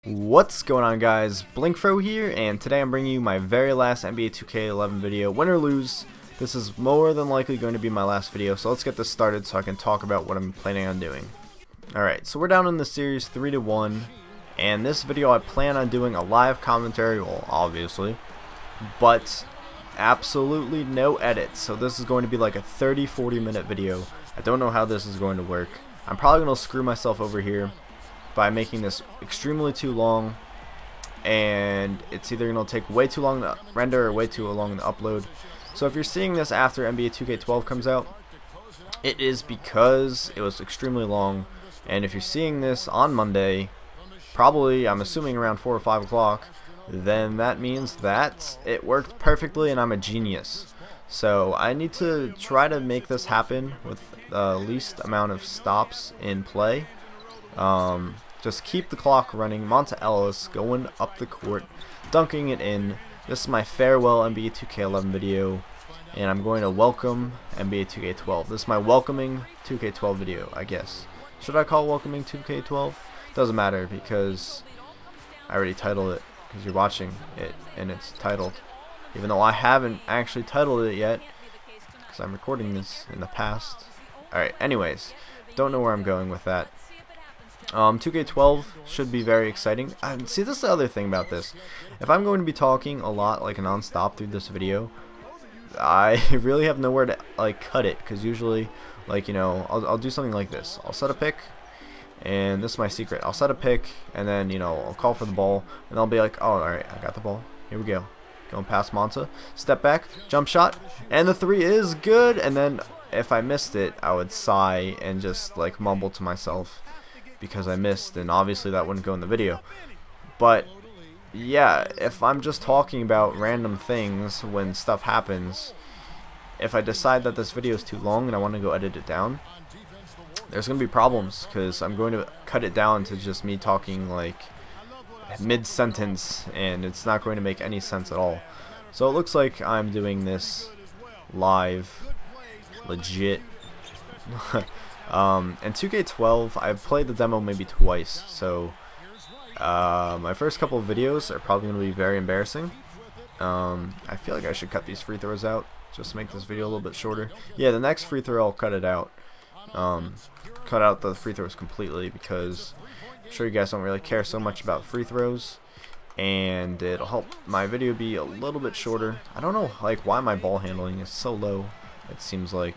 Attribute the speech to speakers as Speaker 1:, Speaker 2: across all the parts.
Speaker 1: What's going on, guys? blinkFRO here, and today I'm bringing you my very last NBA 2K11 video. Win or lose, this is more than likely going to be my last video, so let's get this started so I can talk about what I'm planning on doing. Alright, so we're down in the series 3-1, and this video I plan on doing a live commentary, well, obviously, but absolutely no edits, so this is going to be like a 30-40 minute video. I don't know how this is going to work. I'm probably going to screw myself over here by making this extremely too long, and it's either going to take way too long to render or way too long to upload. So if you're seeing this after NBA 2K12 comes out, it is because it was extremely long. And if you're seeing this on Monday, probably, I'm assuming around 4 or 5 o'clock, then that means that it worked perfectly and I'm a genius. So I need to try to make this happen with the least amount of stops in play. Just keep the clock running. Monta Ellis going up the court, dunking it in. This is my farewell NBA 2K11 video, and I'm going to welcome NBA 2K12. This is my welcoming 2K12 video, I guess. Should I call it welcoming 2K12? Doesn't matter because I already titled it, because you're watching it and it's titled, even though I haven't actually titled it yet because I'm recording this in the past. Alright, anyways, don't know where I'm going with that. 2K12 should be very exciting. And see, this is the other thing about this. If I'm going to be talking a lot, like non-stop through this video, I really have nowhere to like cut it, because usually, like, you know, I'll do something like this. I'll set a pick, and this is my secret. I'll set a pick, and then, you know, I'll call for the ball, and I'll be like, oh, alright, I got the ball. Here we go. Going past Monta. Step back, jump shot, and the 3 is good. And then if I missed it, I would sigh and just like mumble to myself because I missed, and obviously that wouldn't go in the video. But yeah, if I'm just talking about random things when stuff happens, if I decide that this video is too long and I want to go edit it down, there's going to be problems, because I'm going to cut it down to just me talking like mid-sentence, and it's not going to make any sense at all. So it looks like I'm doing this live, legit. And 2K12, I've played the demo maybe twice, so my first couple of videos are probably going to be very embarrassing. I feel like I should cut these free throws out just to make this video a little bit shorter. Yeah, the next free throw I'll cut it out. Cut out the free throws completely, because I'm sure you guys don't really care so much about free throws, and it'll help my video be a little bit shorter. I don't know like why my ball handling is so low, it seems like.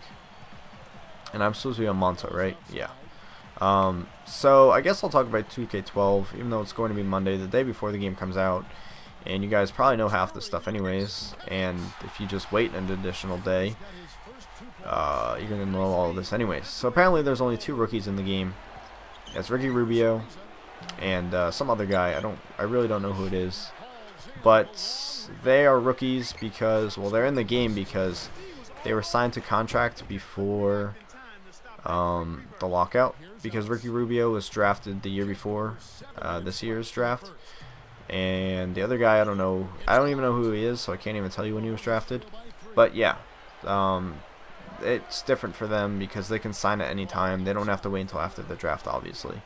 Speaker 1: And I'm supposed to be on Monta, right? Yeah. So I guess I'll talk about 2K12, even though it's going to be Monday, the day before the game comes out. And you guys probably know half this stuff anyways. And if you just wait an additional day, you're going to know all of this anyways. So apparently there's only 2 rookies in the game. It's Ricky Rubio and some other guy. I really don't know who it is. But they are rookies because, well, they're in the game because they were signed to contract before the lockout, because Ricky Rubio was drafted the year before this year's draft, and the other guy, I don't know, I don't even know who he is, so I can't even tell you when he was drafted. But yeah, it's different for them because they can sign at any time. They don't have to wait until after the draft, obviously.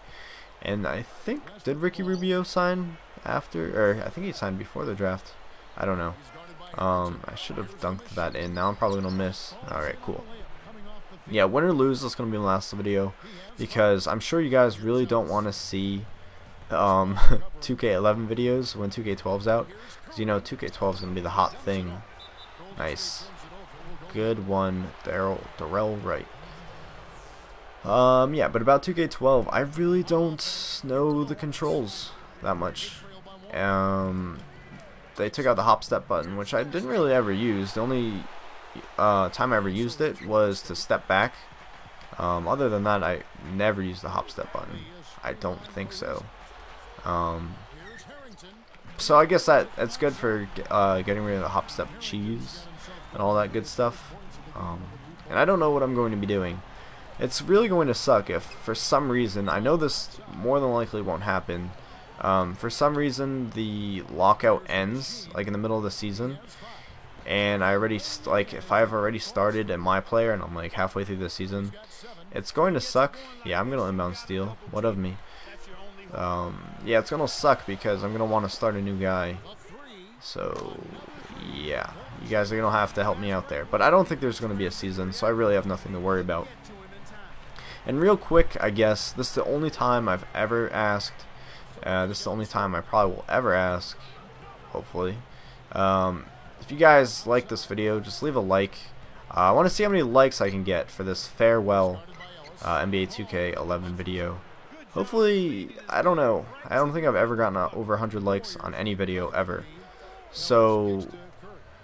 Speaker 1: And I think, did Ricky Rubio sign after, or I think he signed before the draft? I don't know. I should have dunked that in. Now I'm probably gonna miss. Alright, cool. Yeah, win or lose, that's gonna be my last video, because I'm sure you guys really don't want to see 2K11 videos when 2K12's out, because you know 2K12 is gonna be the hot thing. Nice, good one, Darrell Wright. Yeah, but about 2K12, I really don't know the controls that much. They took out the hop step button, which I didn't really ever use. The only time I ever used it was to step back. Other than that, I never used the hop step button. I don't think so. So I guess that's good for getting rid of the hop step cheese and all that good stuff. And I don't know what I'm going to be doing. It's really going to suck if for some reason, I know this more than likely won't happen, for some reason the lockout ends like in the middle of the season, and I already like if I've already started in my player and I'm like halfway through the season, it's going to suck. Yeah, I'm gonna inbound steal. What of me? Yeah, it's gonna suck because I'm gonna want to start a new guy. So yeah, you guys are gonna have to help me out there. But I don't think there's gonna be a season, so I really have nothing to worry about. And real quick, I guess this is the only time I've ever asked. This is the only time I probably will ever ask. Hopefully, if you guys like this video, just leave a like. I want to see how many likes I can get for this farewell NBA 2K11 video. Hopefully, I don't know. I don't think I've ever gotten over 100 likes on any video ever. So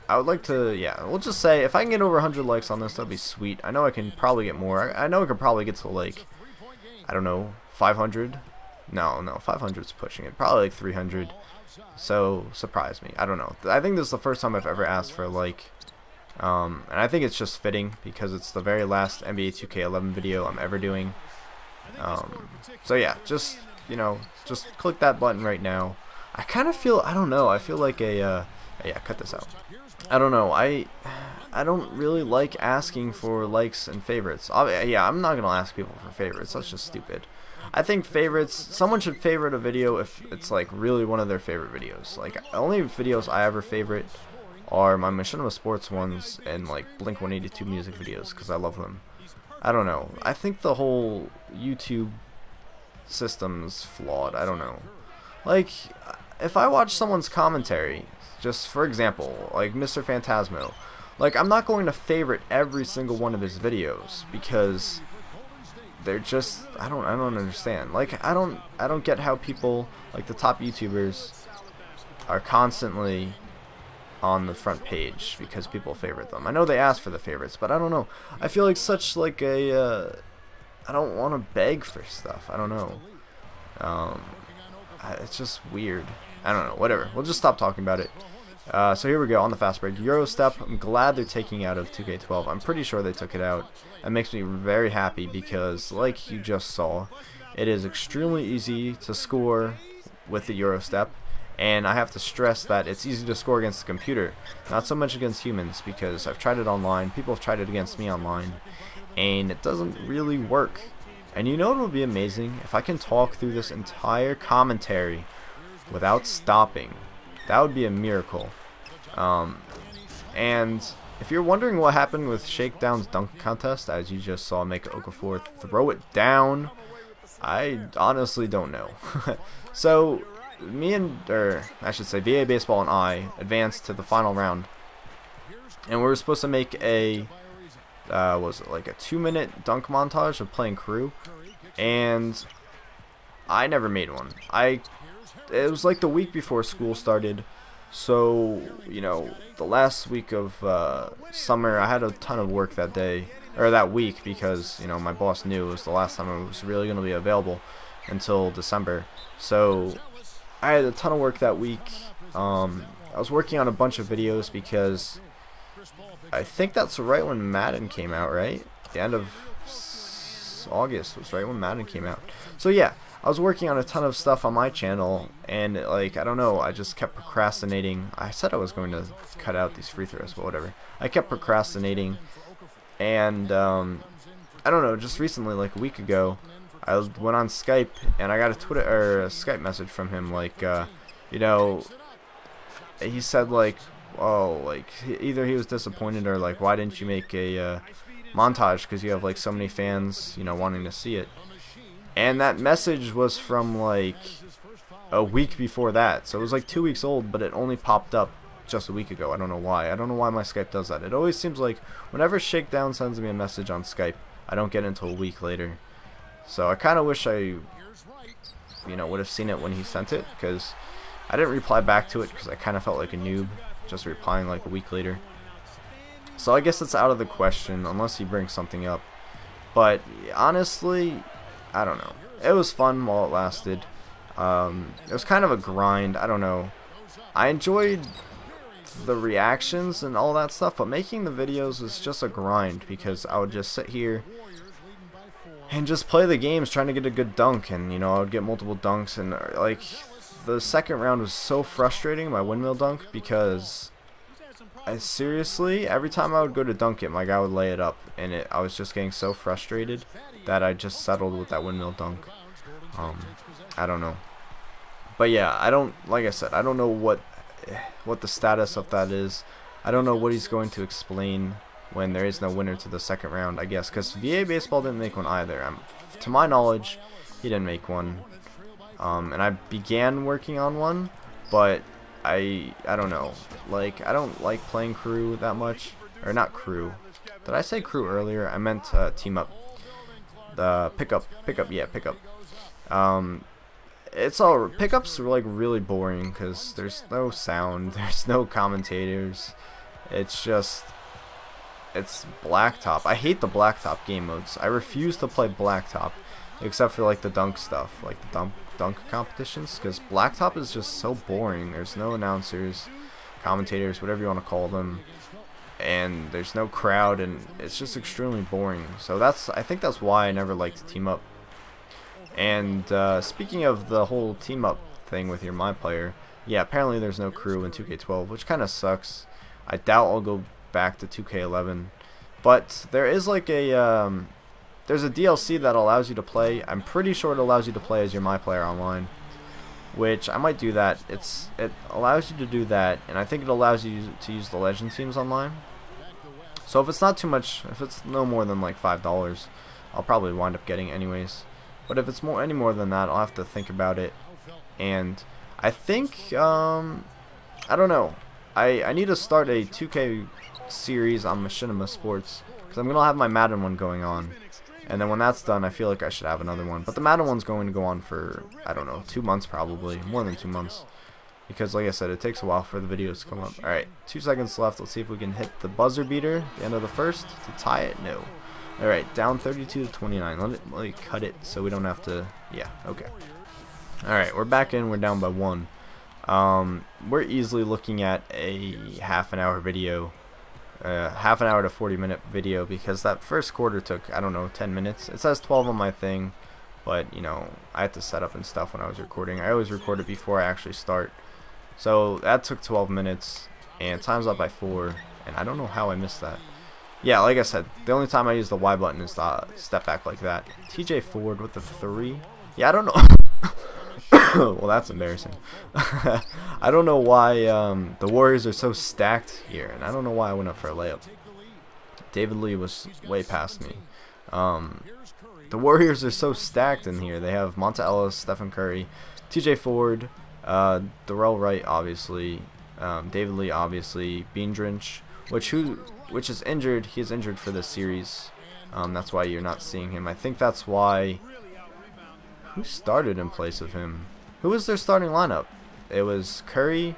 Speaker 1: I would like to, yeah, we'll just say if I can get over 100 likes on this, that'd be sweet. I know I can probably get more. I know I could probably get to like, I don't know, 500. No, 500 is pushing it. Probably like 300. So surprise me. I don't know. I think this is the first time I've ever asked for a like. And I think it's just fitting because it's the very last NBA 2K11 video I'm ever doing. So yeah, just, you know, just click that button right now. I kind of feel, I don't know, I feel like a, yeah, cut this out. I don't know, I don't really like asking for likes and favorites. Yeah, I'm not going to ask people for favorites, that's just stupid. I think favorites, someone should favorite a video if it's like really one of their favorite videos. Like, the only videos I ever favorite are my Machinima Sports ones and like Blink-182 music videos because I love them. I don't know. I think the whole YouTube system's flawed. I don't know. Like, if I watch someone's commentary, just for example, like Mr. Phantasmo, like I'm not going to favorite every single one of his videos because they're just I don't understand. Like I don't get how people like the top YouTubers are constantly on the front page because people favorite them. I know they ask for the favorites, but I don't know. I feel like such like a I don't want to beg for stuff. I don't know. It's just weird. I don't know. Whatever. We'll just stop talking about it. So here we go on the fast break. Euro step. I'm glad they're taking out of 2K12. I'm pretty sure they took it out. That makes me very happy because, like you just saw, it is extremely easy to score with the Euro step. And I have to stress that it's easy to score against the computer, not so much against humans, because I've tried it online, people have tried it against me online, and it doesn't really work. And you know what would be amazing? If I can talk through this entire commentary without stopping. That would be a miracle. And if you're wondering what happened with Shakedown's dunk contest, as you just saw make Okafor throw it down, I honestly don't know. So me and, or I should say VA Baseball and I advanced to the final round, and we were supposed to make a was it like a 2-minute dunk montage of playing crew, and I never made one. It was like the week before school started, so you know, the last week of summer I had a ton of work that day, or that week, because you know my boss knew it was the last time I was really going to be available until December. So I had a ton of work that week. I was working on a bunch of videos because I think that's right when Madden came out, right? The end of August was right when Madden came out. So yeah, I was working on a ton of stuff on my channel, and like I don't know, I just kept procrastinating. I said I was going to cut out these free throws, but whatever. I kept procrastinating, and I don't know, just recently, like a week ago, I went on Skype and I got a Twitter or a Skype message from him, like you know, he said like, oh, like either he was disappointed or like, why didn't you make a montage, because you have like so many fans, you know, wanting to see it. And that message was from like a week before that, so it was like 2 weeks old, but it only popped up just a week ago. I don't know why. I don't know why my Skype does that. It always seems like whenever Shakedown sends me a message on Skype, I don't get it until a week later. So I kind of wish I, you know, would have seen it when he sent it, because I didn't reply back to it because I kind of felt like a noob just replying like a week later. So I guess it's out of the question unless he brings something up. But honestly, I don't know. It was fun while it lasted. It was kind of a grind. I don't know. I enjoyed the reactions and all that stuff, but making the videos was just a grind because I would just sit here and just play the games trying to get a good dunk, and you know, I would get multiple dunks, and like the second round was so frustrating, my windmill dunk, because seriously, every time I would go to dunk it, my guy would lay it up, and I was just getting so frustrated that I just settled with that windmill dunk. I don't know. But yeah, I don't, like I said, I don't know what the status of that is. I don't know what he's going to explain when there is no winner to the second round, I guess, because VA Baseball didn't make one either. To my knowledge, he didn't make one. And I began working on one, but I don't know. Like, I don't like playing crew that much, or not crew. Did I say crew earlier? I meant team up. The pickup, yeah, pickup. It's all pickups are like really boring because there's no sound, there's no commentators. It's just, it's blacktop. I hate the blacktop game modes. I refuse to play blacktop, except for like the dunk stuff, like the dunk competitions, because blacktop is just so boring. There's no announcers, commentators, whatever you want to call them, and there's no crowd, and it's just extremely boring. So I think that's why I never liked to team up. And speaking of the whole team up thing with your my player, yeah, apparently there's no crew in 2K12, which kind of sucks. I doubt I'll go back to 2K11, but there is like a there's a DLC that allows you to play. I'm pretty sure it allows you to play as your my player online, which I might do that. It allows you to do that, and I think it allows you to use the legend teams online. So if it's not too much, if it's no more than like $5, I'll probably wind up getting anyways. But if it's any more than that, I'll have to think about it. And I think I don't know. I need to start a 2K series on Machinima Sports, because I'm gonna have my Madden one going on. And then when that's done, I feel like I should have another one. But the Madden one's going to go on for, I don't know, 2 months probably. More than 2 months. Because like I said, it takes a while for the videos to come up. Alright, 2 seconds left. Let's see if we can hit the buzzer beater at the end of the first to tie it. No. Alright, down 32-29. Let me cut it so we don't have to, yeah, okay. Alright, we're back in. We're down by 1. We're easily looking at a half an hour video. Half an hour to 40-minute video, because that first quarter took, I don't know, 10 minutes. It says 12 on my thing, but you know, I had to set up and stuff when I was recording. I always record it before I actually start, so that took 12 minutes, and time's up by 4, and I don't know how I missed that. Yeah, like I said, the only time I use the Y button is the step back like that. TJ Ford with the 3. Yeah, I don't know. Well, that's embarrassing. I don't know why the Warriors are so stacked here, and I don't know why I went up for a layup. David Lee was way past me. The Warriors are so stacked in here. They have Monta Ellis, Stephen Curry, TJ Ford, Darrell Wright, obviously, David Lee, obviously, Beandrinch, which is injured. He is injured for this series. That's why you're not seeing him. I think that's why. Who started in place of him? Who was their starting lineup? It was Curry,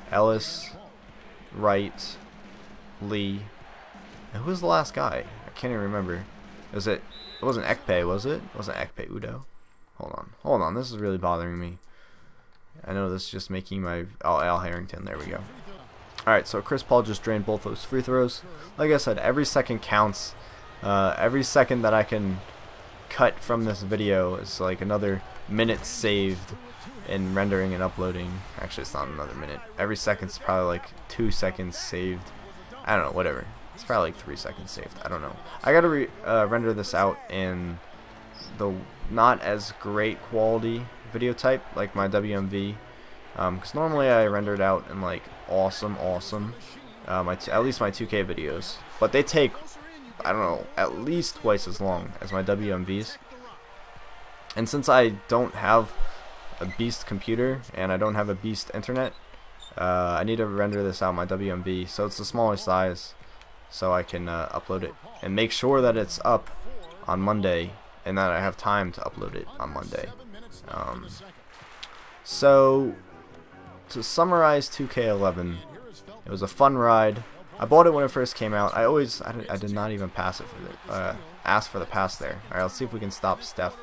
Speaker 1: Ellis, Wright, Lee. And who was the last guy? I can't even remember. It wasn't Ekpe, was it? It wasn't Ekpe Udo. Hold on. This is really bothering me. I know this is just making my Al Harrington. There we go. All right, so Chris Paul just drained both those free throws. Like I said, every second counts. Every second that I can cut from this video is like another minute saved in rendering and uploading. Actually, it's not another minute. Every second's probably like 2 seconds saved. I don't know, whatever. It's probably like 3 seconds saved. I don't know. I gotta render this out in the not as great quality video type like my WMV, because normally I render it out in like awesome at least my 2K videos, but they take, I don't know, at least twice as long as my WMVs. And since I don't have a beast computer and I don't have a beast internet, I need to render this out in my WMV, so it's a smaller size, so I can upload it and make sure that it's up on Monday and that I have time to upload it on Monday. So to summarize 2K11, it was a fun ride. I bought it when it first came out. I did not even pass it for ask for the pass there. Alright, let's see if we can stop Steph.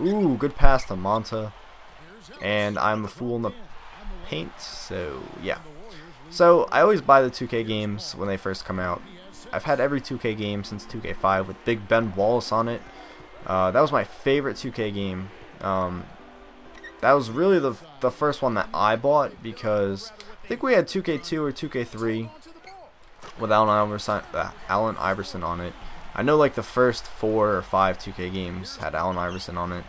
Speaker 1: Ooh, good pass to Monta. And I'm a fool in the paint, so yeah. So I always buy the 2K games when they first come out. I've had every 2K game since 2K5 with Big Ben Wallace on it. That was my favorite 2K game. That was really the first one that I bought, because I think we had 2K2 or 2K3 with Allen Iverson on it. I know like the first 4 or 5 2K games had Allen Iverson on it.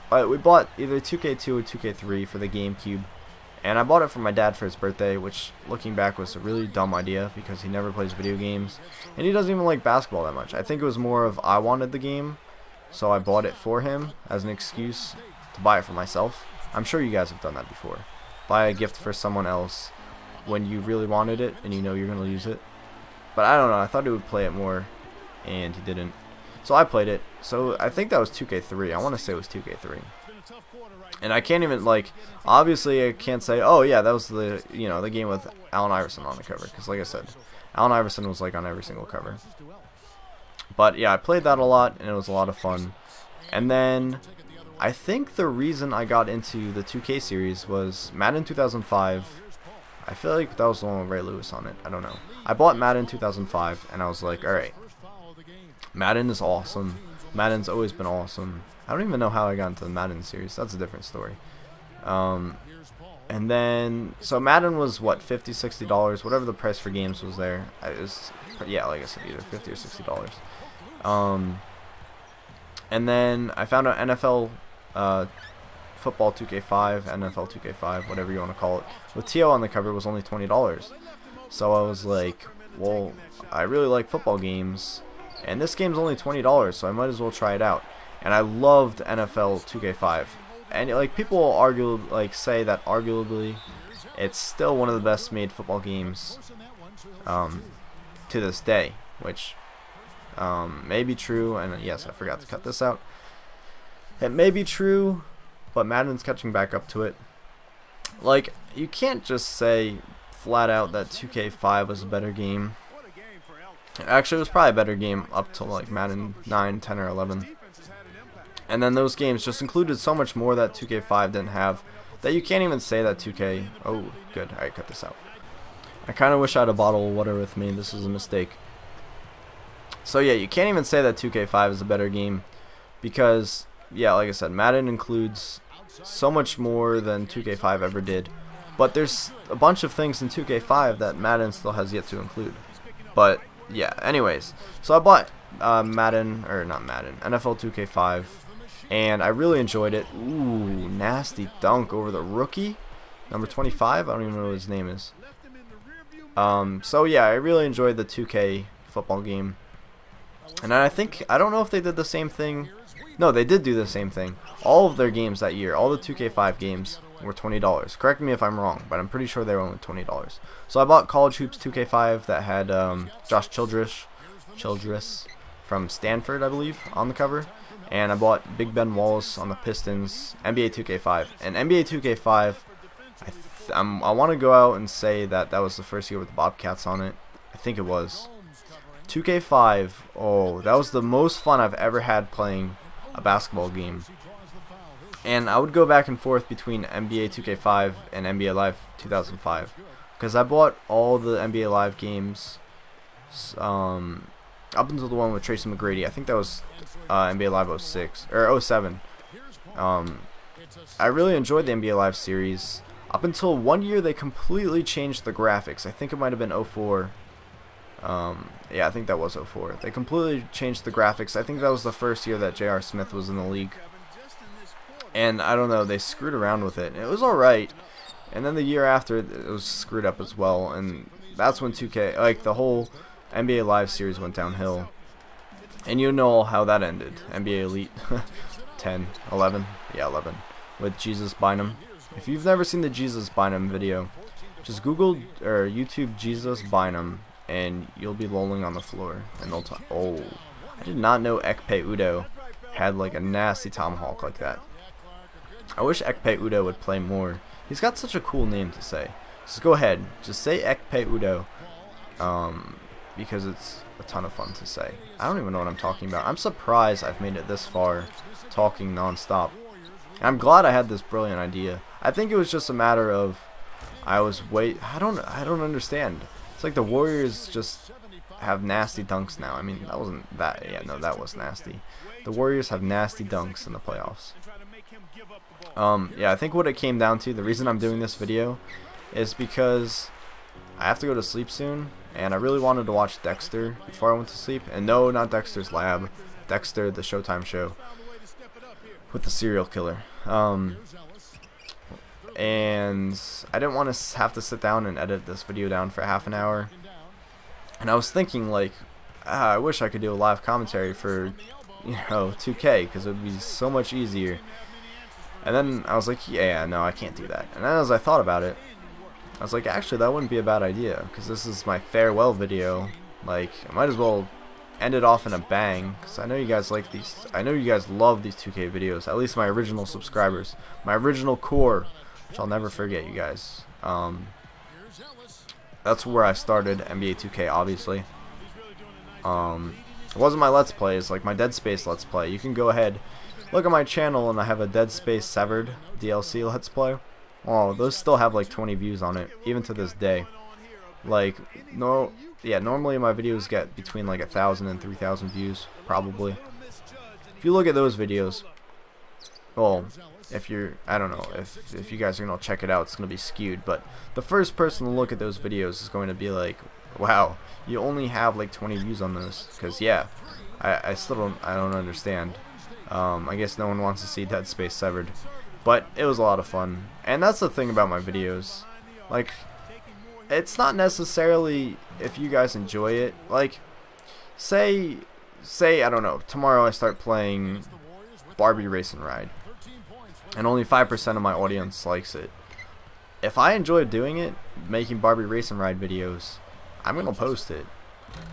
Speaker 1: But we bought either 2K2 or 2K3 for the GameCube, and I bought it for my dad for his birthday, which, looking back, was a really dumb idea because he never plays video games, and he doesn't even like basketball that much. I think it was more of I wanted the game, so I bought it for him as an excuse to buy it for myself. I'm sure you guys have done that before. Buy a gift for someone else when you really wanted it and you know you're going to use it. But I don't know, I thought he would play it more, and he didn't. So I played it. So I think that was 2K3. I want to say it was 2K3. And I can't even, like, obviously I can't say, oh yeah, that was the, you know, the game with Allen Iverson on the cover, because like I said, Allen Iverson was like on every single cover. But yeah, I played that a lot, and it was a lot of fun. And then I think the reason I got into the 2K series was Madden 2005. I feel like that was the one with Ray Lewis on it. I don't know. I bought Madden 2005, and I was like, alright, Madden is awesome. Madden's always been awesome. I don't even know how I got into the Madden series. That's a different story. And then, so Madden was what, $50, $60, whatever the price for games was there. Yeah, like I said, either $50 or $60. And then I found out NFL football 2K5, NFL 2K5, whatever you want to call it, with T.O. on the cover was only $20. So I was like, well, I really like football games, and this game's only $20, so I might as well try it out. And I loved NFL 2K5, and like people will argue, like say that arguably it's still one of the best made football games to this day, which may be true. And yes, I forgot to cut this out. It may be true, but Madden's catching back up to it. Like, you can't just say flat out that 2K5 was a better game. Actually, it was probably a better game up to like Madden 9, 10, or 11. And then those games just included so much more that 2K5 didn't have, that you can't even say that 2K... Oh, good. Alright, cut this out. I kind of wish I had a bottle of water with me. This is a mistake. So yeah, you can't even say that 2K5 is a better game, because, yeah, like I said, Madden includes so much more than 2K5 ever did. But there's a bunch of things in 2K5 that Madden still has yet to include. But yeah, anyways, so I bought NFL 2K5, and I really enjoyed it. Ooh, nasty dunk over the rookie, number 25. I don't even know what his name is. So yeah, I really enjoyed the 2K football game, and I don't know if they did the same thing. No, they did do the same thing. All of their games that year, all the 2K5 games, were $20. Correct me if I'm wrong, but I'm pretty sure they were only $20. So I bought College Hoops 2K5 that had Josh Childress from Stanford, I believe, on the cover. And I bought Big Ben Wallace on the Pistons, NBA 2K5. And NBA 2K5, I want to go out and say that that was the first year with the Bobcats on it. I think it was. 2K5, oh, that was the most fun I've ever had playing a basketball game. And I would go back and forth between NBA 2K5 and NBA Live 2005, because I bought all the NBA Live games up until the one with Tracy McGrady. I think that was NBA Live 06 or 07. I really enjoyed the NBA Live series up until one year they completely changed the graphics. I think it might have been 04. Yeah, I think that was 04. They completely changed the graphics. I think that was the first year that J.R. Smith was in the league. And I don't know, they screwed around with it. It was alright. And then the year after, it was screwed up as well. And that's when 2K, like the whole NBA Live series went downhill. And you know how that ended. NBA Elite 10, 11. Yeah, 11. With Jesus Bynum. If you've never seen the Jesus Bynum video, just Google or YouTube Jesus Bynum, and you'll be lolling on the floor. And they'll talk. Oh, I did not know Ekpe Udoh had like a nasty tomahawk like that. I wish Ekpe Udoh would play more. He's got such a cool name to say. Just go ahead, just say Ekpe Udoh, because it's a ton of fun to say. I don't even know what I'm talking about. I'm surprised I've made it this far, talking non-stop. I'm glad I had this brilliant idea. I think it was just a matter of I don't understand. It's like the Warriors just have nasty dunks now. I mean, that wasn't that. Yeah, no, that was nasty. The Warriors have nasty dunks in the playoffs. Yeah, I think what it came down to, the reason I'm doing this video, is because I have to go to sleep soon, and I really wanted to watch Dexter before I went to sleep. And no, not Dexter's Lab. Dexter, the Showtime show. with the serial killer. And I didn't want to have to sit down and edit this video down for half an hour. And I was thinking, like, I wish I could do a live commentary for, 2K, because it would be so much easier. And then I was like, yeah, no, I can't do that. And then as I thought about it, I was like, actually, that wouldn't be a bad idea, because this is my farewell video. Like, I might as well end it off in a bang, because I know you guys like these. I know you guys love these 2K videos. At least my original subscribers, my original core, which I'll never forget, you guys. That's where I started NBA 2K, obviously. It wasn't my Let's Plays, like my Dead Space Let's Play. You can go ahead, look at my channel, and I have a Dead Space Severed DLC Let's Play. Oh, those still have like 20 views on it, even to this day. Like, normally my videos get between like 1,000 and 3,000 views, probably. If you look at those videos, well, I don't know, if you guys are going to check it out, it's going to be skewed, but the first person to look at those videos is going to be like, wow, you only have like 20 views on this, because yeah, I don't understand. I guess no one wants to see Dead Space Severed, but it was a lot of fun. And that's the thing about my videos, like, it's not necessarily if you guys enjoy it. Like, say I don't know, tomorrow I start playing Barbie Race and Ride, and only 5% of my audience likes it. If I enjoy doing it, making Barbie Race and Ride videos, I'm gonna post it.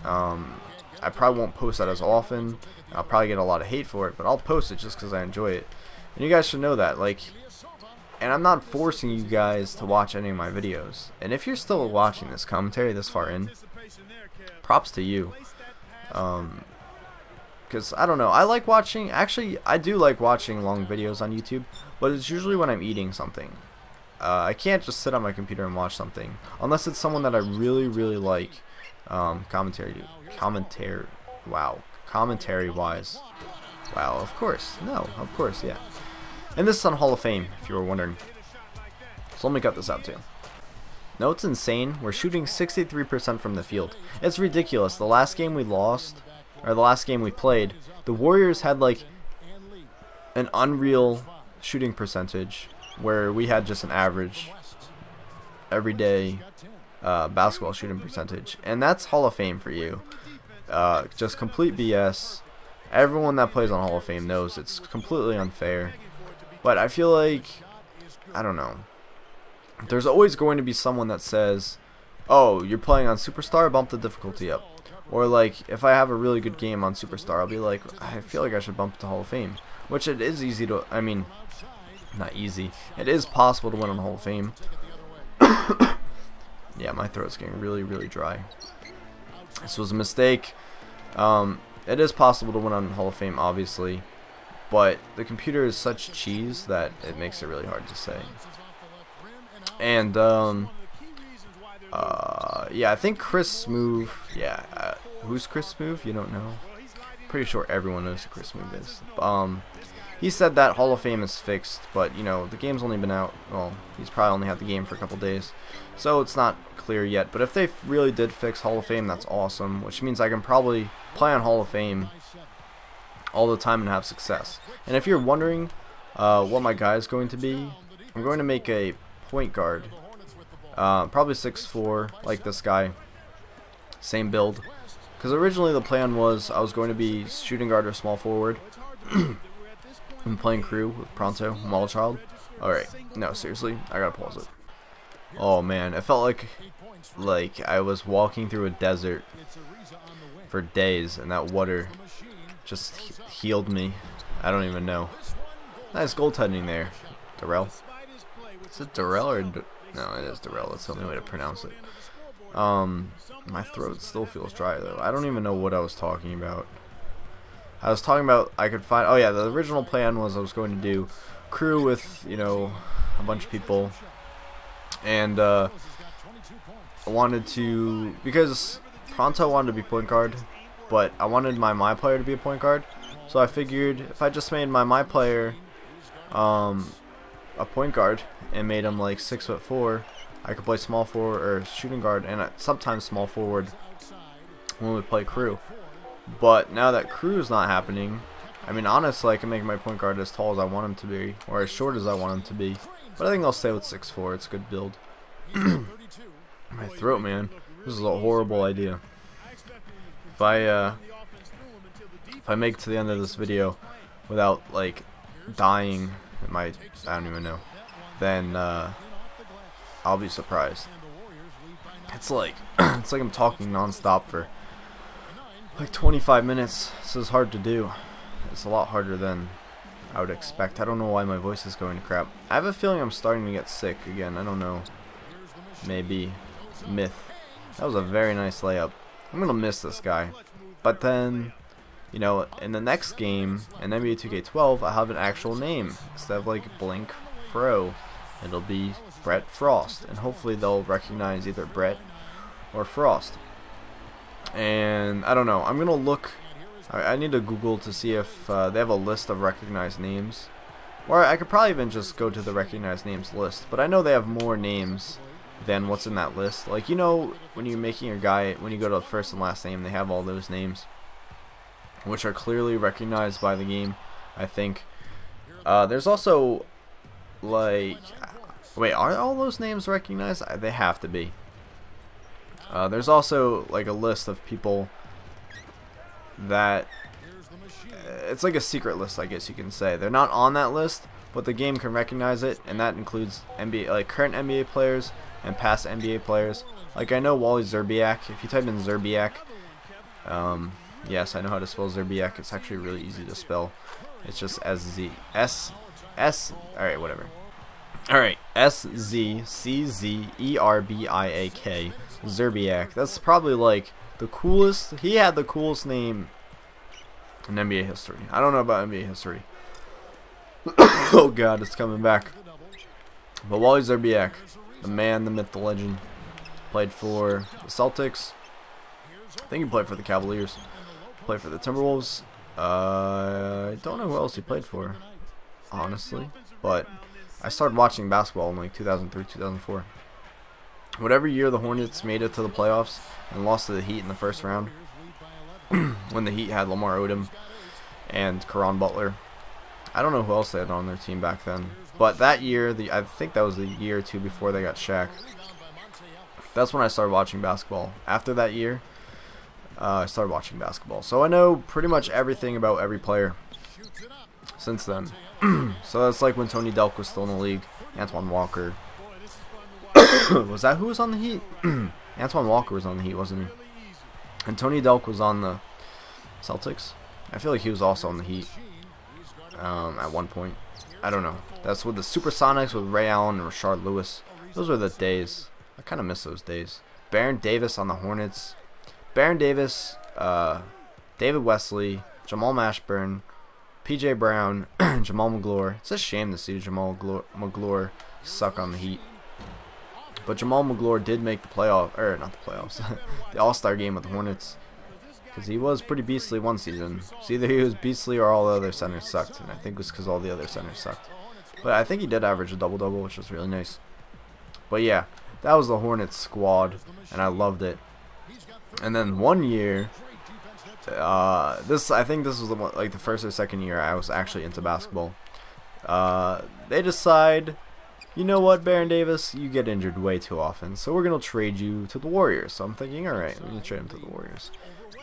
Speaker 1: I probably won't post that as often. I'll probably get a lot of hate for it, but I'll post it just because I enjoy it. And you guys should know that. Like, and I'm not forcing you guys to watch any of my videos. And if you're still watching this commentary this far in, props to you. Because I don't know, I like watching. Actually, I do like watching long videos on YouTube, but it's usually when I'm eating something. I can't just sit on my computer and watch something unless it's someone that I really like. Commentary wise. Wow, of course. No, of course, yeah. And this is on Hall of Fame, if you were wondering. So let me cut this out too. No, it's insane. We're shooting 63% from the field. It's ridiculous. The last game we lost, or the last game we played, the Warriors had like an unreal shooting percentage where we had just an average everyday basketball shooting percentage, and that's Hall of Fame for you. Just complete BS. Everyone that plays on Hall of Fame knows it's completely unfair, but I feel like, I don't know, there's always going to be someone that says, oh, you're playing on Superstar, bump the difficulty up. Or like, if I have a really good game on Superstar, I'll be like, I feel like I should bump it to Hall of Fame, which it is easy to, I mean, not easy, it is possible to win on Hall of Fame. Yeah, my throat's getting really dry. This was a mistake. It is possible to win on Hall of Fame, obviously, but the computer is such cheese that it makes it really hard to say. And yeah, I think Chris Smoove. Yeah, who's Chris Smoove? You don't know? Pretty sure everyone knows who Chris Smoove is. He said that Hall of Fame is fixed, but you know, the game's only been out, well, he's probably only had the game for a couple days, so it's not clear yet. But if they really did fix Hall of Fame, that's awesome, which means I can probably play on Hall of Fame all the time and have success. And if you're wondering what my guy is going to be, I'm going to make a point guard, probably 6'4", like this guy, same build, because originally the plan was I was going to be shooting guard or small forward. I'm playing crew with Pronto, Mallchild. Alright, no, seriously, I gotta pause it. Oh man, it felt like I was walking through a desert for days, and that water just healed me. I don't even know. Nice goaltending there, Darrell. Is it Darrell or no? It is Darrell. That's the only way to pronounce it. My throat still feels dry though. I don't even know what I was talking about. I was talking about I could find. Oh yeah, the original plan was I was going to do crew with, you know, a bunch of people, and I wanted to, because Pronto wanted to be point guard, but I wanted my player to be a point guard. So I figured if I just made my player a point guard and made him like 6'4", I could play small forward or shooting guard, and sometimes small forward when we play crew. But now that crew is not happening, I mean, honestly, I can make my point guard as tall as I want him to be, or as short as I want him to be. But I think I'll stay with 6'4". It's a good build. My throat, man. This is a horrible idea. If I make it to the end of this video without like dying, I don't even know, then I'll be surprised. It's like it's like I'm talking non-stop for like 25 minutes. This is hard to do. It's a lot harder than I would expect. I don't know why my voice is going to crap. I have a feeling I'm starting to get sick again. I don't know. Maybe. Myth. That was a very nice layup. I'm gonna miss this guy. But then, you know, in the next game, in NBA 2K12, I have an actual name. Instead of like blinkFRO, it'll be Brett Frost. And hopefully they'll recognize either Brett or Frost. And I don't know. I'm gonna look. I need to Google to see if they have a list of recognized names. Or I could probably even just go to the recognized names list. But I know they have more names than what's in that list. Like, you know, when you're making your guy, when you go to the first and last name, they have all those names, which are clearly recognized by the game, I think. There's also, like, wait, are all those names recognized? They have to be. There's also, like, a list of people that, it's like a secret list, I guess you can say. They're not on that list, but the game can recognize it, and that includes NBA, like current NBA players and past NBA players. Like, I know Wally Szczerbiak. If you type in Szczerbiak, yes, I know how to spell Szczerbiak. It's actually really easy to spell. It's just alright, whatever. Alright, Szczerbiak. Szczerbiak. That's probably like the coolest. He had the coolest name in NBA history. I don't know about NBA history. Oh god, it's coming back. But Wally Szczerbiak, the man, the myth, the legend, played for the Celtics. I think he played for the Cavaliers. Played for the Timberwolves. I don't know who else he played for, honestly. But I started watching basketball in like 2003, 2004. Whatever year the Hornets made it to the playoffs and lost to the Heat in the first round, when the Heat had Lamar Odom and Caron Butler. I don't know who else they had on their team back then. But that year, I think that was the year or two before they got Shaq. That's when I started watching basketball. After that year, I started watching basketball. So I know pretty much everything about every player since then. So that's like when Tony Delk was still in the league. Antoine Walker. Was that who was on the Heat? Antoine Walker was on the Heat, wasn't he? And Tony Delk was on the Celtics. I feel like he was also on the Heat at one point. I don't know. That's with the Supersonics with Ray Allen and Rashard Lewis. Those were the days. I kind of miss those days. Baron Davis on the Hornets. Baron Davis, David Wesley, Jamal Mashburn, P.J. Brown, Jamal Magloire. It's a shame to see Jamal Magloire suck on the Heat. But Jamal Magloire did make the playoff, or not the playoffs, the All-Star game with the Hornets. Because he was pretty beastly one season. So either he was beastly or all the other centers sucked. And I think it was because all the other centers sucked. But I think he did average a double-double, which was really nice. But yeah, that was the Hornets squad, and I loved it. And then one year, I think this was like the first or second year I was actually into basketball. They decide, you know what, Baron Davis, you get injured way too often, so we're going to trade you to the Warriors. So I'm thinking, alright, we're going to trade him to the Warriors.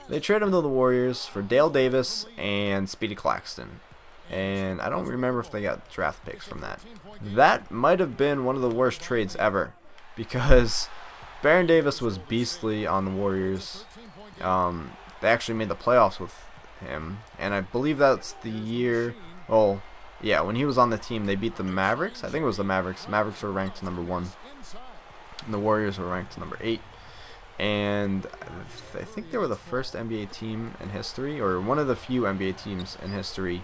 Speaker 1: They trade him to the Warriors for Dale Davis and Speedy Claxton. And I don't remember if they got draft picks from that. That might have been one of the worst trades ever, because Baron Davis was beastly on the Warriors. They actually made the playoffs with him, and I believe that's the year, well, yeah, when he was on the team, they beat the Mavericks. I think it was the Mavericks. Mavericks were ranked number 1, and the Warriors were ranked number 8. And I think they were the first NBA team in history, or one of the few NBA teams in history,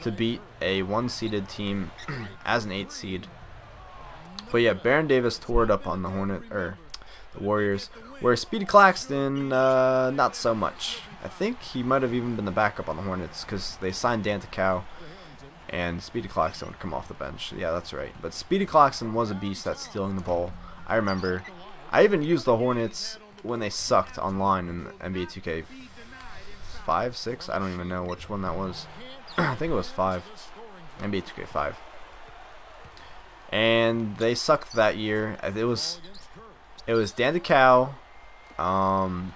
Speaker 1: to beat a 1-seeded team as an 8 seed. But yeah, Baron Davis tore it up on the Warriors, where Speedy Claxton, not so much. I think he might have even been the backup on the Hornets, because they signed Dan Cow, and Speedy Claxton would come off the bench. Yeah, that's right. But Speedy Claxton was a beast at stealing the ball. I remember. I even used the Hornets when they sucked online in NBA 2K 5, 6. I don't even know which one that was. I think it was 5. NBA 2K5. And they sucked that year. It was Dan DeCow. I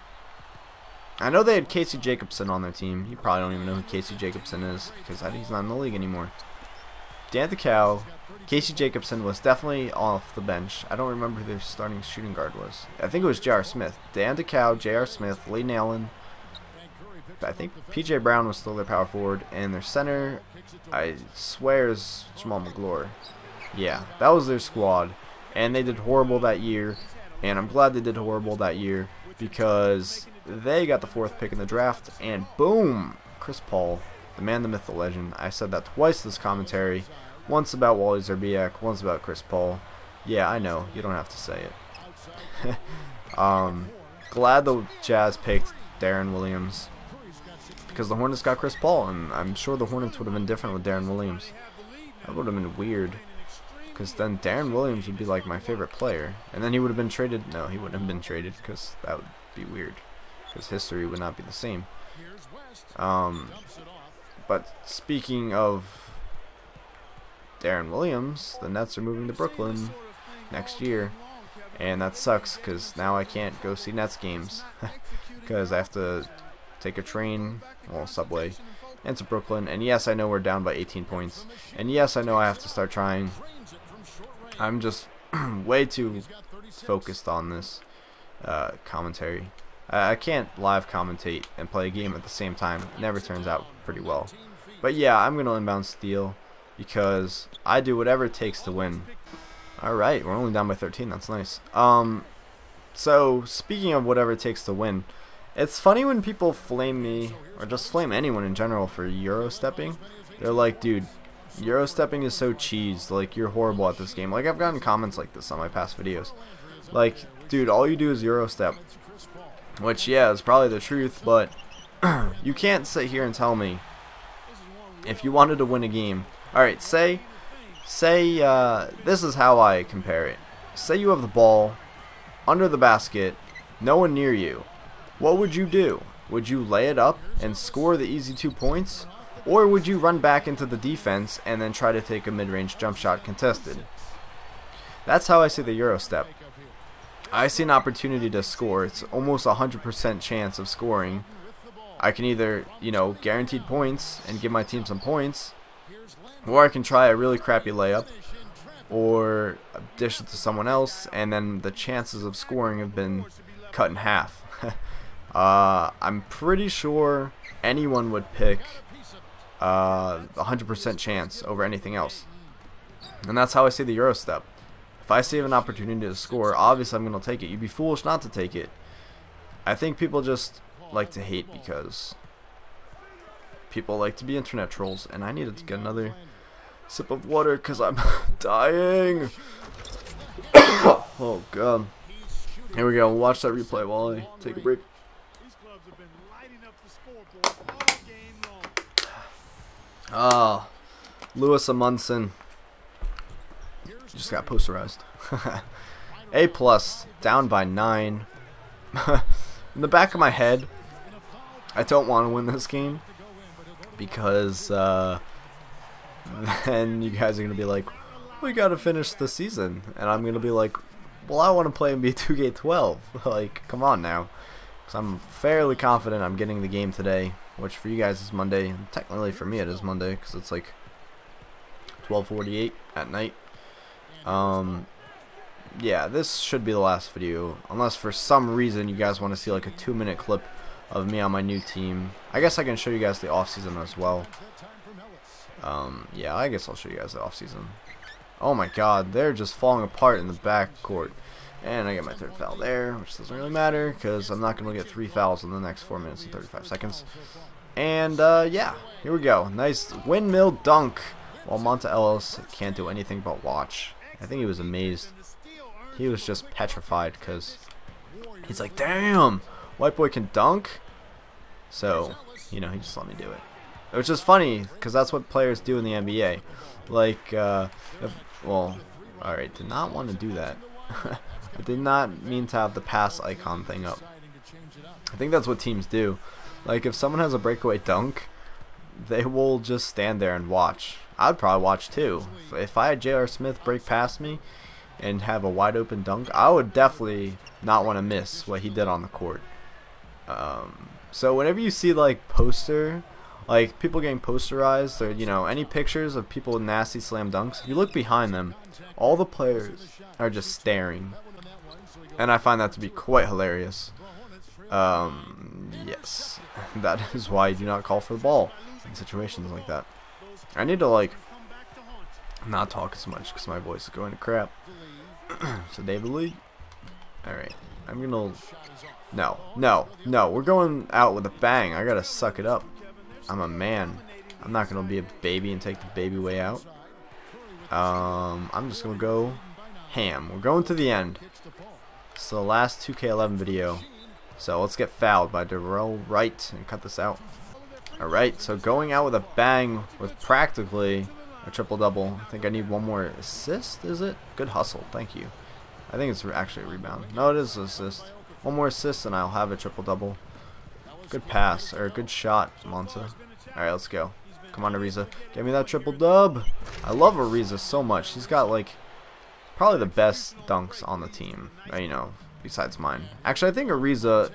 Speaker 1: know they had Casey Jacobson on their team. You probably don't even know who Casey Jacobson is because he's not in the league anymore. Dan DeCow, Casey Jacobson was definitely off the bench. I don't remember who their starting shooting guard was. I think it was J.R. Smith. Dan DeCow, J.R. Smith, Lee Allen. I think P.J. Brown was still their power forward. And their center, I swear, is Jamal McGlure. Yeah, that was their squad. And they did horrible that year. And I'm glad they did horrible that year because they got the 4th pick in the draft. And boom, Chris Paul. The man, the myth, the legend. I said that twice this commentary. Once about Wally Szczerbiak, once about Chris Paul. Yeah, I know. You don't have to say it. Glad the Jazz picked Darren Williams because the Hornets got Chris Paul, and I'm sure the Hornets would have been different with Darren Williams. That would have been weird because then Darren Williams would be like my favorite player, and then he would have been traded. No, he wouldn't have been traded because that would be weird because history would not be the same. But speaking of Darren Williams, the Nets are moving to Brooklyn next year, and that sucks because now I can't go see Nets games because I have to take a train, well, subway, into Brooklyn. And yes, I know we're down by 18 points, and yes, I know I have to start trying. I'm just way too focused on this commentary. I can't live commentate and play a game at the same time. It never turns out pretty well. But yeah, I'm going to inbound steal because I do whatever it takes to win. Alright, we're only down by 13. That's nice. So, speaking of whatever it takes to win, it's funny when people flame me, or just flame anyone in general, for Euro stepping. They're like, dude, Euro stepping is so cheesed. Like, you're horrible at this game. Like, I've gotten comments like this on my past videos. Like, dude, all you do is Euro step. Which, yeah, is probably the truth, but you can't sit here and tell me if you wanted to win a game. Alright, say this is how I compare it. Say you have the ball under the basket, no one near you. What would you do? Would you lay it up and score the easy 2 points? Or would you run back into the defense and then try to take a mid-range jump shot contested? That's how I see the Euro step. I see an opportunity to score. It's almost 100% chance of scoring. I can either, you know, guaranteed points and give my team some points, or I can try a really crappy layup or dish it to someone else, and then the chances of scoring have been cut in half. I'm pretty sure anyone would pick 100% chance over anything else. And that's how I see the Euro step. If I see an opportunity to score, obviously I'm going to take it. You'd be foolish not to take it. I think people just like to hate because people like to be internet trolls, and I needed to get another sip of water because I'm dying. Oh god. Here we go. We'll watch that replay while I take a break. Oh, Lewis Amundsen just got posterized. A+, down by 9. In the back of my head, I don't want to win this game because then you guys are going to be like, we got to finish the season. And I'm going to be like, well, I want to play NBA 2K12. Like, come on now. Because I'm fairly confident I'm getting the game today, which for you guys is Monday. Technically for me it is Monday because it's like 12:48 at night. Yeah, this should be the last video, unless for some reason you guys want to see like a 2-minute clip of me on my new team. I guess I can show you guys the offseason as well. Yeah, I guess I'll show you guys the offseason. Oh my god, they're just falling apart in the backcourt. And I get my 3rd foul there, which doesn't really matter because I'm not going to get 3 fouls in the next 4 minutes and 35 seconds. And yeah, here we go. Nice windmill dunk while Monta Ellis can't do anything but watch. I think he was amazed. He was just petrified because he's like, damn, white boy can dunk. So, you know, he just let me do it. Which is funny because that's what players do in the NBA. Like, well, alright, did not want to do that. I did not mean to have the pass icon thing up. I think that's what teams do. Like, if someone has a breakaway dunk, they will just stand there and watch. I'd probably watch too. If I had J.R. Smith break past me and have a wide open dunk, I would definitely not want to miss what he did on the court. So whenever you see like people getting posterized, or you know, any pictures of people with nasty slam dunks, if you look behind them, all the players are just staring, and I find that to be quite hilarious. Yes, that is why you do not call for the ball in situations like that. I need to like not talk as much because my voice is going to crap. So David Lee, all right, I'm gonna. No, we're going out with a bang. I gotta suck it up. I'm a man. I'm not gonna be a baby and take the baby way out. I'm just gonna go ham. We're going to the end. It's the last 2K11 video. So let's get fouled by Darrell Wright and cut this out. Alright, so going out with a bang with practically a triple-double. I think I need one more assist, is it? Good hustle, thank you. I think it's actually a rebound. No, it is an assist. One more assist and I'll have a triple-double. Good pass, or good shot, Monta. Alright, let's go. Come on, Ariza. Give me that triple-dub. I love Ariza so much. He's got, like, probably the best dunks on the team, you know, besides mine. Actually, I think Ariza,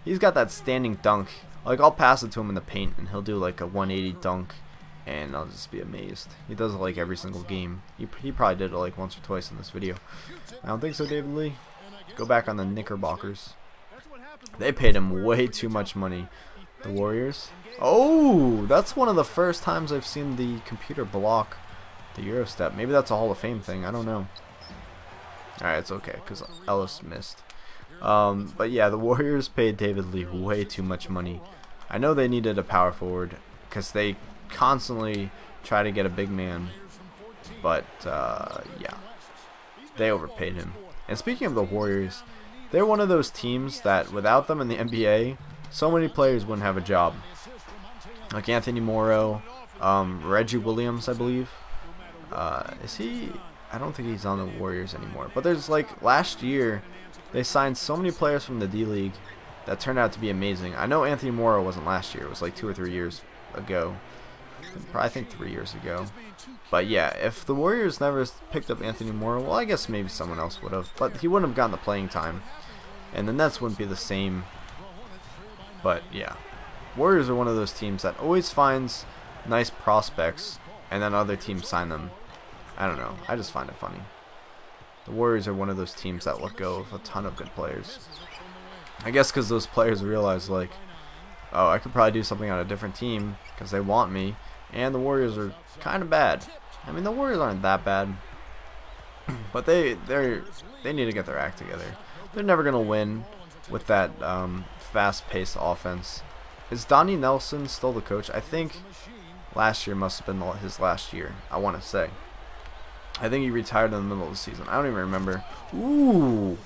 Speaker 1: he's got that standing dunk. Like, I'll pass it to him in the paint, and he'll do, like, a 180 dunk, and I'll just be amazed. He does it, like, every single game. He probably did it, like, once or twice in this video. I don't think so, David Lee. Go back on the Knickerbockers. They paid him way too much money. The Warriors. Oh, that's one of the first times I've seen the computer block the Euro step. Maybe that's a Hall of Fame thing. I don't know. Alright, it's okay, because Ellis missed. But yeah, the Warriors paid David Lee way too much money. I know they needed a power forward, because they constantly try to get a big man. But, yeah. They overpaid him. And speaking of the Warriors, they're one of those teams that without them in the NBA, so many players wouldn't have a job. Like Anthony Morrow, Reggie Williams, I believe. Is he? I don't think he's on the Warriors anymore. But there's like last year, they signed so many players from the D League that turned out to be amazing. I know Anthony Morrow wasn't last year. It was like 2 or 3 years ago. I think 3 years ago. But yeah, if the Warriors never picked up Anthony Morrow, well, I guess maybe someone else would have. But he wouldn't have gotten the playing time. And the Nets wouldn't be the same. But yeah, Warriors are one of those teams that always finds nice prospects and then other teams sign them. I don't know. I just find it funny. The Warriors are one of those teams that let go of a ton of good players. I guess because those players realize, like, oh, I could probably do something on a different team because they want me. And the Warriors are kind of bad. I mean, the Warriors aren't that bad, but they need to get their act together. They're never gonna win with that fast-paced offense. Is Donnie Nelson still the coach? I think last year must have been his last year. I want to say. I think he retired in the middle of the season. I don't even remember. Ooh,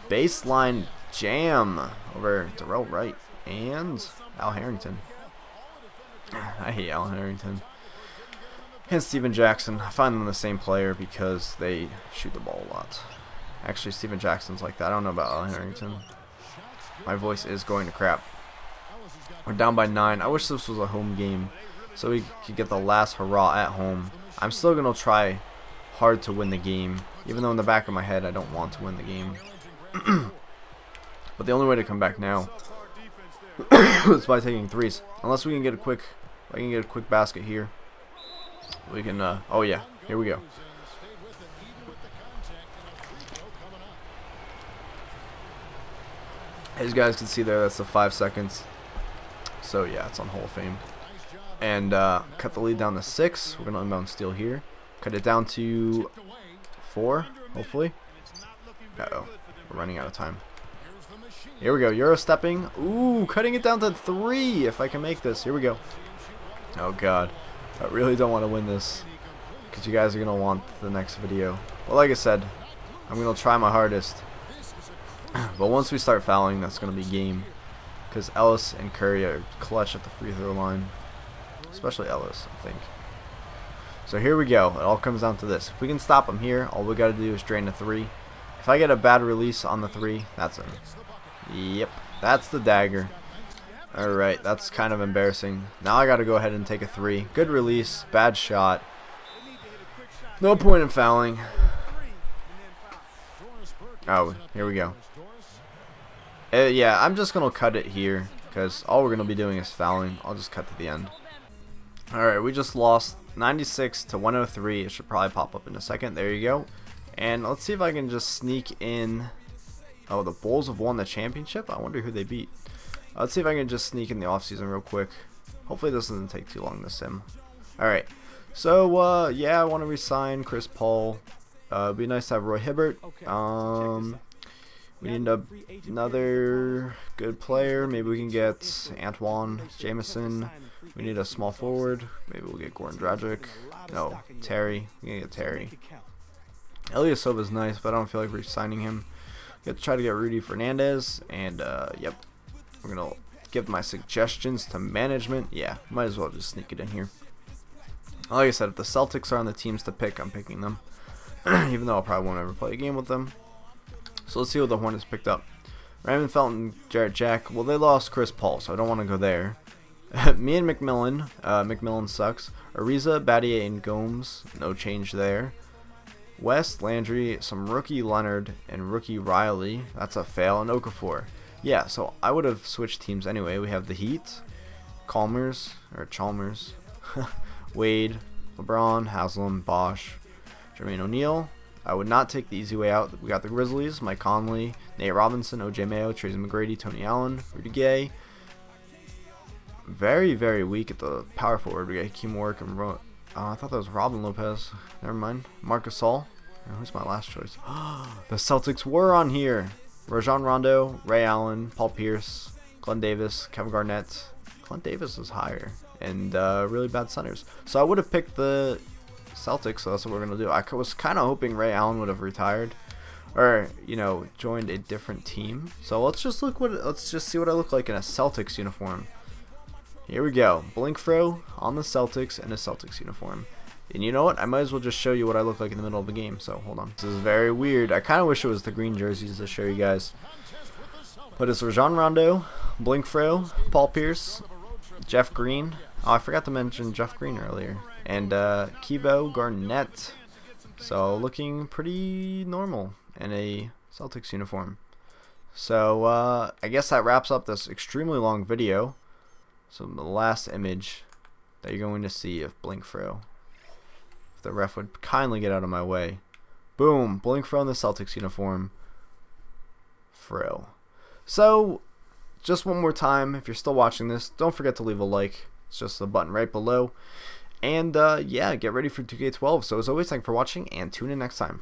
Speaker 1: baseline jam over Darrell Wright and Al Harrington. I hate Al Harrington. And Steven Jackson. I find them the same player because they shoot the ball a lot. Actually, Steven Jackson's like that. I don't know about Al Harrington. My voice is going to crap. We're down by 9. I wish this was a home game so we could get the last hurrah at home. I'm still going to try hard to win the game, even though in the back of my head I don't want to win the game. But the only way to come back now is by taking threes. Unless we can get a quick, basket here. We can. Oh yeah, here we go. As you guys can see there, that's the 5 seconds. So yeah, it's on Hall of Fame. And cut the lead down to 6. We're gonna inbound steal here. Cut it down to 4, hopefully. Uh-oh, we're running out of time. Here we go, Euro stepping. Ooh, cutting it down to 3 if I can make this. Here we go. Oh god, I really don't want to win this because you guys are going to want the next video. But like I said, I'm going to try my hardest. But once we start fouling, that's going to be game. Because Ellis and Curry are clutch at the free throw line. Especially Ellis, I think. So here we go. It all comes down to this. If we can stop them here, all we got to do is drain the 3. If I get a bad release on the 3, that's it. Yep, that's the dagger. Alright, that's kind of embarrassing. Now I gotta go ahead and take a 3. Good release, bad shot. No point in fouling. Oh, here we go. Yeah, I'm just gonna cut it here because all we're gonna be doing is fouling. I'll just cut to the end. Alright, we just lost 96 to 103. It should probably pop up in a second. There you go. And let's see if I can just sneak in. Oh, the Bulls have won the championship? I wonder who they beat. Let's see if I can just sneak in the offseason real quick. Hopefully this doesn't take too long to sim. Alright. So, yeah, I want to resign Chris Paul. It'd be nice to have Roy Hibbert. We need another good player. Maybe we can get Antoine Jameson. We need a small forward. Maybe we'll get Goran Dragic. No, Terry. We can get Terry. Ilyasova is nice, but I don't feel like re-signing him. We have to try to get Rudy Fernandez. And, yep. We're going to give my suggestions to management. Yeah, might as well just sneak it in here. Like I said, if the Celtics are on the teams to pick, I'm picking them. Even though I probably won't ever play a game with them. So let's see what the Hornets picked up. Raymond Felton, Jarrett Jack. Well, they lost Chris Paul, so I don't want to go there. Me and McMillan. McMillan sucks. Ariza, Battier, and Gomes. No change there. West, Landry, some rookie Leonard, and rookie Riley. That's a fail. And Okafor. Yeah, so I would have switched teams anyway. We have the Heat, Chalmers, Wade, LeBron, Haslam, Bosch, Jermaine O'Neal. I would not take the easy way out. We got the Grizzlies, Mike Conley, Nate Robinson, OJ Mayo, Tracy McGrady, Tony Allen, Rudy Gay. Very, very weak at the power forward. We got Hakeem Warwick and I thought that was Robin Lopez. Never mind. Marcus Gasol. Who's my last choice? The Celtics were on here. Rajon Rondo, Ray Allen, Paul Pierce, Glenn Davis, Kevin Garnett. Glenn Davis is higher. And really bad centers. So I would have picked the Celtics, so that's what we're going to do. I was kind of hoping Ray Allen would have retired. Or, you know, joined a different team. So let's just see what I look like in a Celtics uniform. Here we go. blinkFRO on the Celtics in a Celtics uniform. And you know what? I might as well just show you what I look like in the middle of the game. So hold on. This is very weird. I kind of wish it was the green jerseys to show you guys. But it's Rajon Rondo, blinkFRO, Paul Pierce, Jeff Green. Oh, I forgot to mention Jeff Green earlier. And Kevin Garnett. So looking pretty normal in a Celtics uniform. So I guess that wraps up this extremely long video. So the last image that you're going to see of blinkFRO. If the ref would kindly get out of my way. Boom, blinkFRO in the Celtics uniform. Fro. So just one more time, if you're still watching this, don't forget to leave a like. It's just the button right below. And yeah, get ready for 2K12. So as always, thanks for watching and tune in next time.